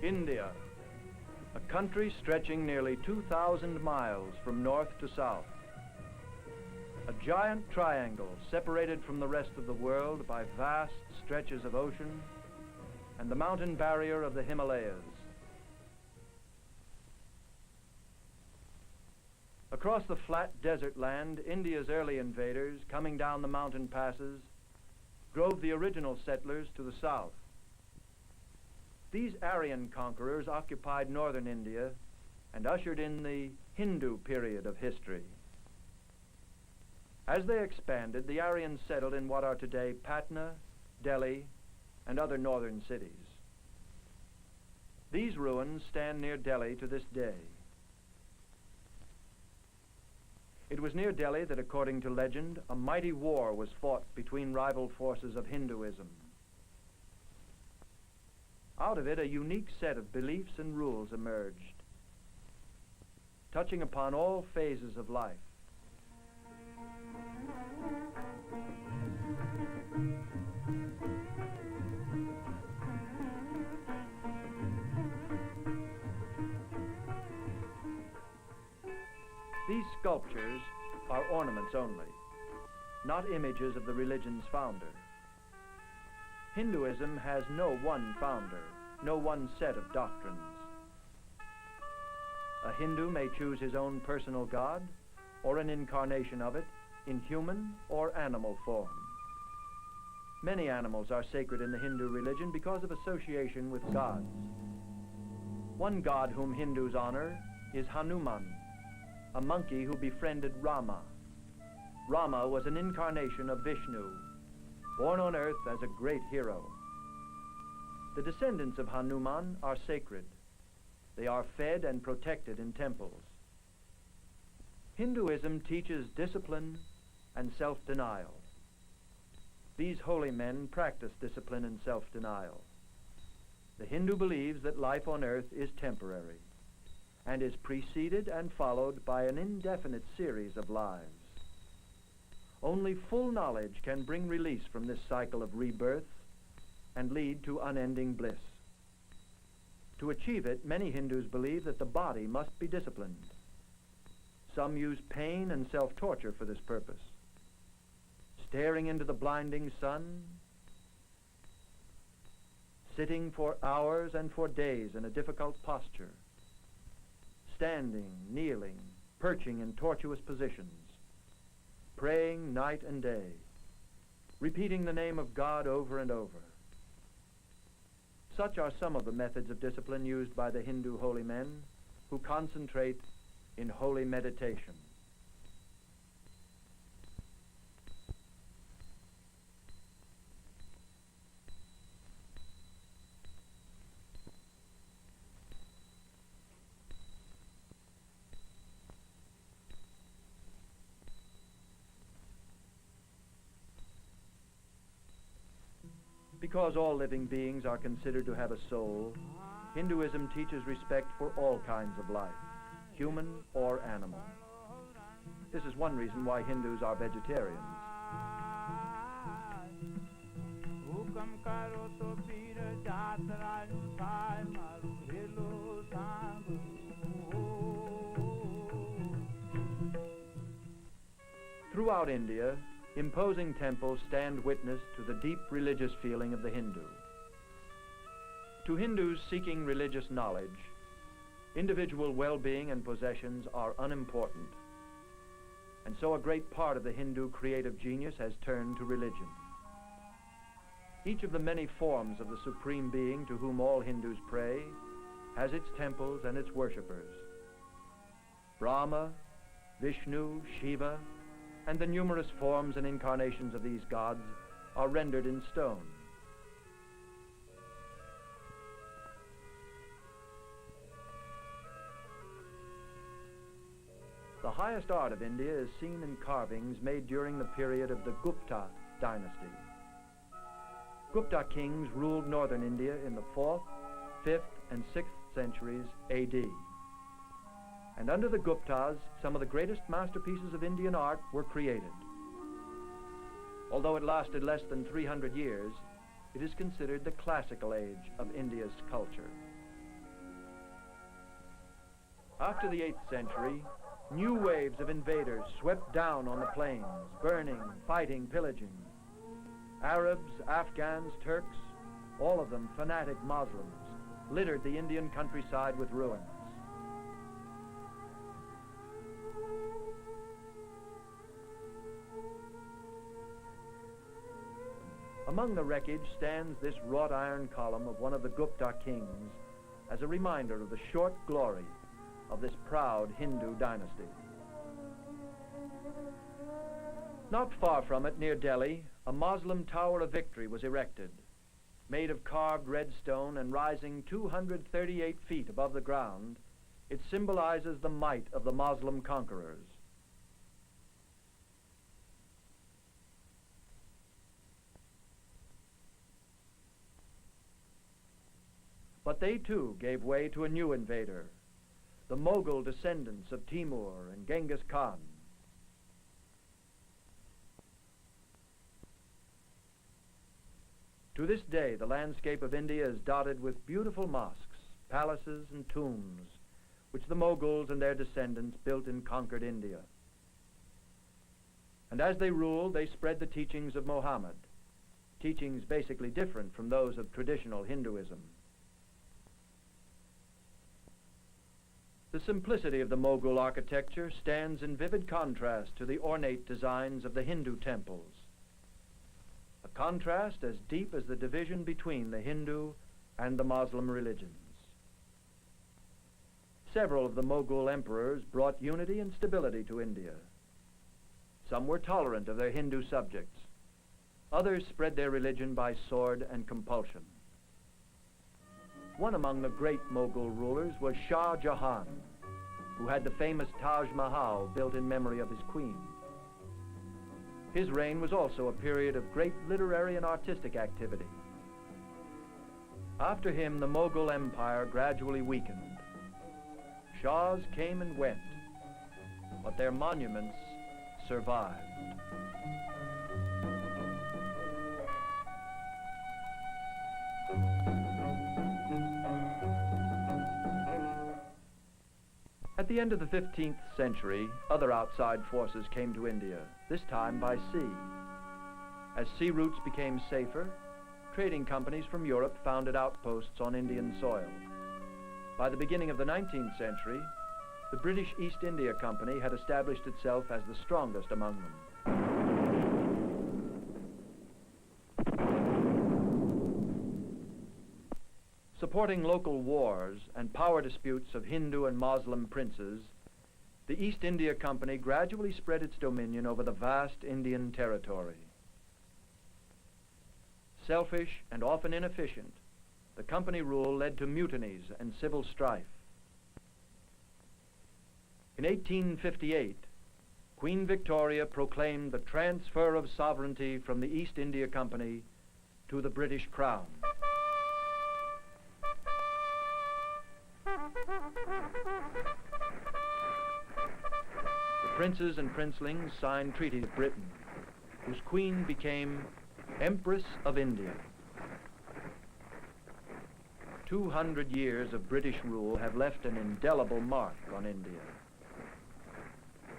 India, a country stretching nearly 2,000 miles from north to south. A giant triangle separated from the rest of the world by vast stretches of ocean and the mountain barrier of the Himalayas. Across the flat desert land, India's early invaders, coming down the mountain passes, drove the original settlers to the south. These Aryan conquerors occupied northern India and ushered in the Hindu period of history. As they expanded, the Aryans settled in what are today Patna, Delhi, and other northern cities. These ruins stand near Delhi to this day. It was near Delhi that, according to legend, a mighty war was fought between rival forces of Hinduism. Out of it, a unique set of beliefs and rules emerged, touching upon all phases of life. These sculptures are ornaments only, not images of the religion's founder. Hinduism has no one founder, no one set of doctrines. A Hindu may choose his own personal god or an incarnation of it in human or animal form. Many animals are sacred in the Hindu religion because of association with gods. One god whom Hindus honor is Hanuman, a monkey who befriended Rama. Rama was an incarnation of Vishnu, born on earth as a great hero. The descendants of Hanuman are sacred. They are fed and protected in temples. Hinduism teaches discipline and self-denial. These holy men practice discipline and self-denial. The Hindu believes that life on earth is temporary and is preceded and followed by an indefinite series of lives. Only full knowledge can bring release from this cycle of rebirth and lead to unending bliss. To achieve it, many Hindus believe that the body must be disciplined. Some use pain and self-torture for this purpose. Staring into the blinding sun, sitting for hours and for days in a difficult posture, standing, kneeling, perching in tortuous positions, praying night and day, repeating the name of God over and over. Such are some of the methods of discipline used by the Hindu holy men who concentrate in holy meditation. Because all living beings are considered to have a soul, Hinduism teaches respect for all kinds of life, human or animal. This is one reason why Hindus are vegetarians. Throughout India, imposing temples stand witness to the deep religious feeling of the Hindu. To Hindus seeking religious knowledge, individual well-being and possessions are unimportant. And so a great part of the Hindu creative genius has turned to religion. Each of the many forms of the Supreme Being to whom all Hindus pray has its temples and its worshippers. Brahma, Vishnu, Shiva, and the numerous forms and incarnations of these gods are rendered in stone. The highest art of India is seen in carvings made during the period of the Gupta dynasty. Gupta kings ruled northern India in the 4th, 5th, and 6th centuries AD. And under the Guptas, some of the greatest masterpieces of Indian art were created. Although it lasted less than 300 years, it is considered the classical age of India's culture. After the 8th century, new waves of invaders swept down on the plains, burning, fighting, pillaging. Arabs, Afghans, Turks, all of them fanatic Muslims, littered the Indian countryside with ruins. Among the wreckage stands this wrought iron column of one of the Gupta kings as a reminder of the short glory of this proud Hindu dynasty. Not far from it, near Delhi, a Muslim Tower of Victory was erected, made of carved red stone and rising 238 feet above the ground. It symbolizes the might of the Muslim conquerors. But they too gave way to a new invader, the Mughal descendants of Timur and Genghis Khan. To this day, the landscape of India is dotted with beautiful mosques, palaces, and tombs, which the Mughals and their descendants built in conquered India. And as they ruled, they spread the teachings of Muhammad, teachings basically different from those of traditional Hinduism. The simplicity of the Mughal architecture stands in vivid contrast to the ornate designs of the Hindu temples, a contrast as deep as the division between the Hindu and the Muslim religions. Several of the Mughal emperors brought unity and stability to India. Some were tolerant of their Hindu subjects. Others spread their religion by sword and compulsion. One among the great Mughal rulers was Shah Jahan, who had the famous Taj Mahal built in memory of his queen. His reign was also a period of great literary and artistic activity. After him, the Mughal Empire gradually weakened. Shahs came and went, but their monuments survived. At the end of the 15th century, other outside forces came to India, this time by sea. As sea routes became safer, trading companies from Europe founded outposts on Indian soil. By the beginning of the 19th century, the British East India Company had established itself as the strongest among them. Supporting local wars and power disputes of Hindu and Muslim princes, the East India Company gradually spread its dominion over the vast Indian territory. Selfish and often inefficient, the company rule led to mutinies and civil strife. In 1858, Queen Victoria proclaimed the transfer of sovereignty from the East India Company to the British Crown. The princes and princelings signed treaties with Britain, whose queen became Empress of India. 200 years of British rule have left an indelible mark on India.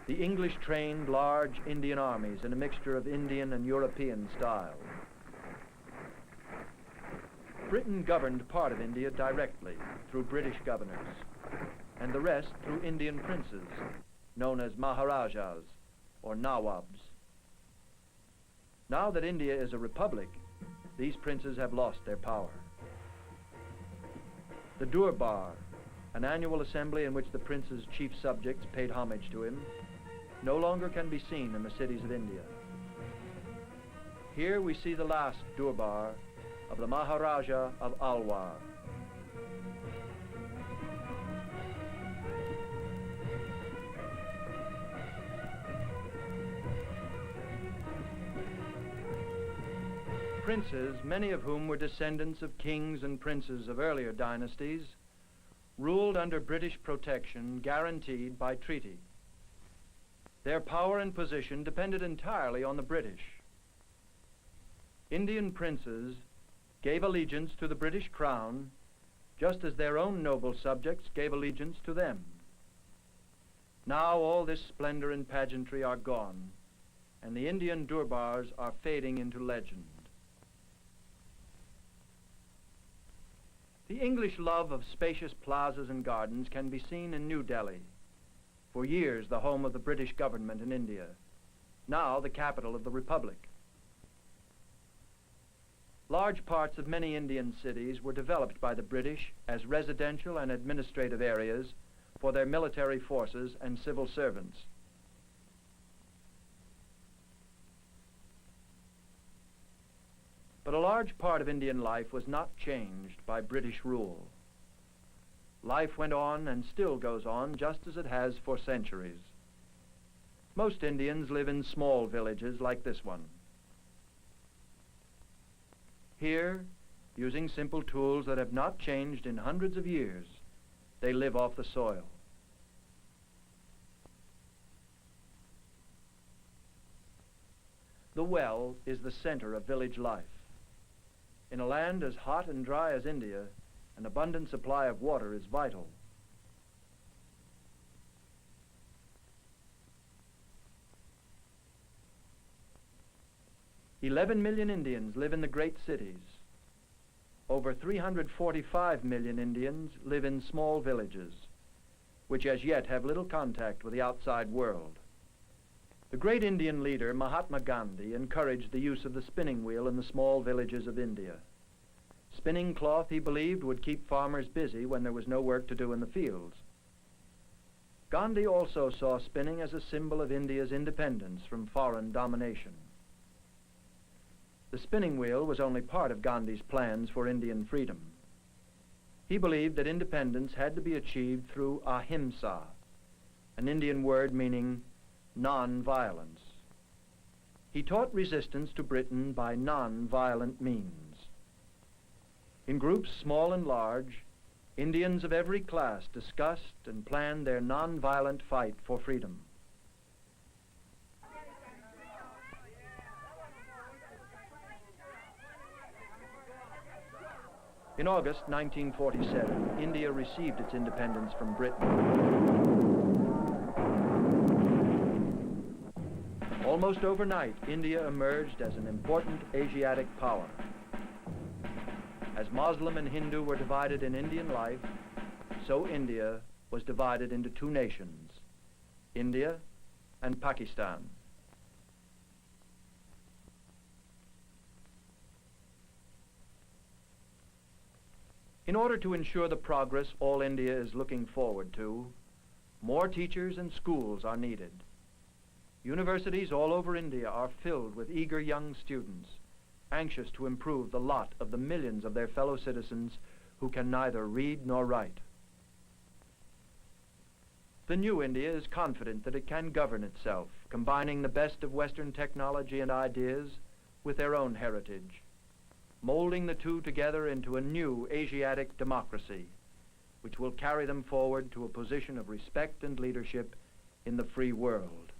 The English trained large Indian armies in a mixture of Indian and European style. Britain governed part of India directly through British governors, and the rest through Indian princes, known as Maharajas or Nawabs. Now that India is a republic, these princes have lost their power. The Durbar, an annual assembly in which the prince's chief subjects paid homage to him, no longer can be seen in the cities of India. Here we see the last Durbar of the Maharaja of Alwar. Princes, many of whom were descendants of kings and princes of earlier dynasties, ruled under British protection guaranteed by treaty. Their power and position depended entirely on the British. Indian princes gave allegiance to the British crown just as their own noble subjects gave allegiance to them. Now all this splendor and pageantry are gone, and the Indian durbars are fading into legend. The English love of spacious plazas and gardens can be seen in New Delhi, for years the home of the British government in India, now the capital of the Republic. Large parts of many Indian cities were developed by the British as residential and administrative areas for their military forces and civil servants. But a large part of Indian life was not changed by British rule. Life went on and still goes on just as it has for centuries. Most Indians live in small villages like this one. Here, using simple tools that have not changed in hundreds of years, they live off the soil. The well is the center of village life. In a land as hot and dry as India, an abundant supply of water is vital. "11 million Indians live in the great cities. Over 345 million Indians live in small villages, which as yet have little contact with the outside world." The great Indian leader, Mahatma Gandhi, encouraged the use of the spinning wheel in the small villages of India. Spinning cloth, he believed, would keep farmers busy when there was no work to do in the fields. Gandhi also saw spinning as a symbol of India's independence from foreign domination. The spinning wheel was only part of Gandhi's plans for Indian freedom. He believed that independence had to be achieved through ahimsa, an Indian word meaning non-violence. He taught resistance to Britain by non-violent means. In groups small and large, Indians of every class discussed and planned their non-violent fight for freedom. In August 1947, India received its independence from Britain. Almost overnight, India emerged as an important Asiatic power. As Muslim and Hindu were divided in Indian life, so India was divided into two nations, India and Pakistan. In order to ensure the progress all India is looking forward to, more teachers and schools are needed. Universities all over India are filled with eager young students, anxious to improve the lot of the millions of their fellow citizens who can neither read nor write. The new India is confident that it can govern itself, combining the best of Western technology and ideas with their own heritage, molding the two together into a new Asiatic democracy, which will carry them forward to a position of respect and leadership in the free world.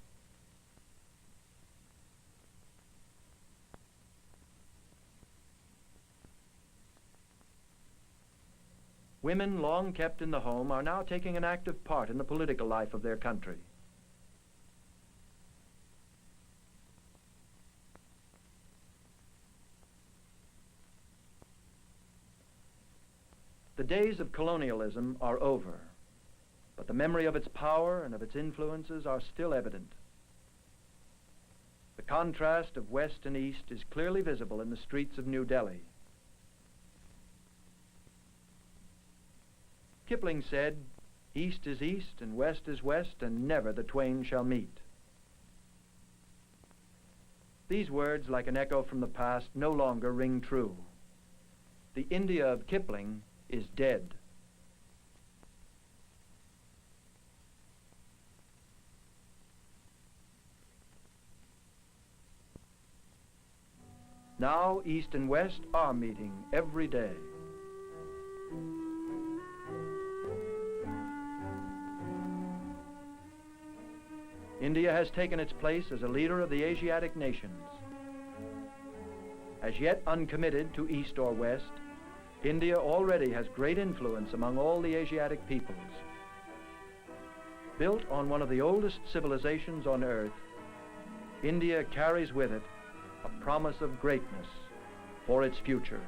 Women long kept in the home are now taking an active part in the political life of their country. The days of colonialism are over, but the memory of its power and of its influences are still evident. The contrast of West and East is clearly visible in the streets of New Delhi. Kipling said, "East is East and West is West, and never the twain shall meet." These words, like an echo from the past, no longer ring true. The India of Kipling is dead. Now East and West are meeting every day. India has taken its place as a leader of the Asiatic nations. As yet uncommitted to East or West, India already has great influence among all the Asiatic peoples. Built on one of the oldest civilizations on earth, India carries with it a promise of greatness for its future.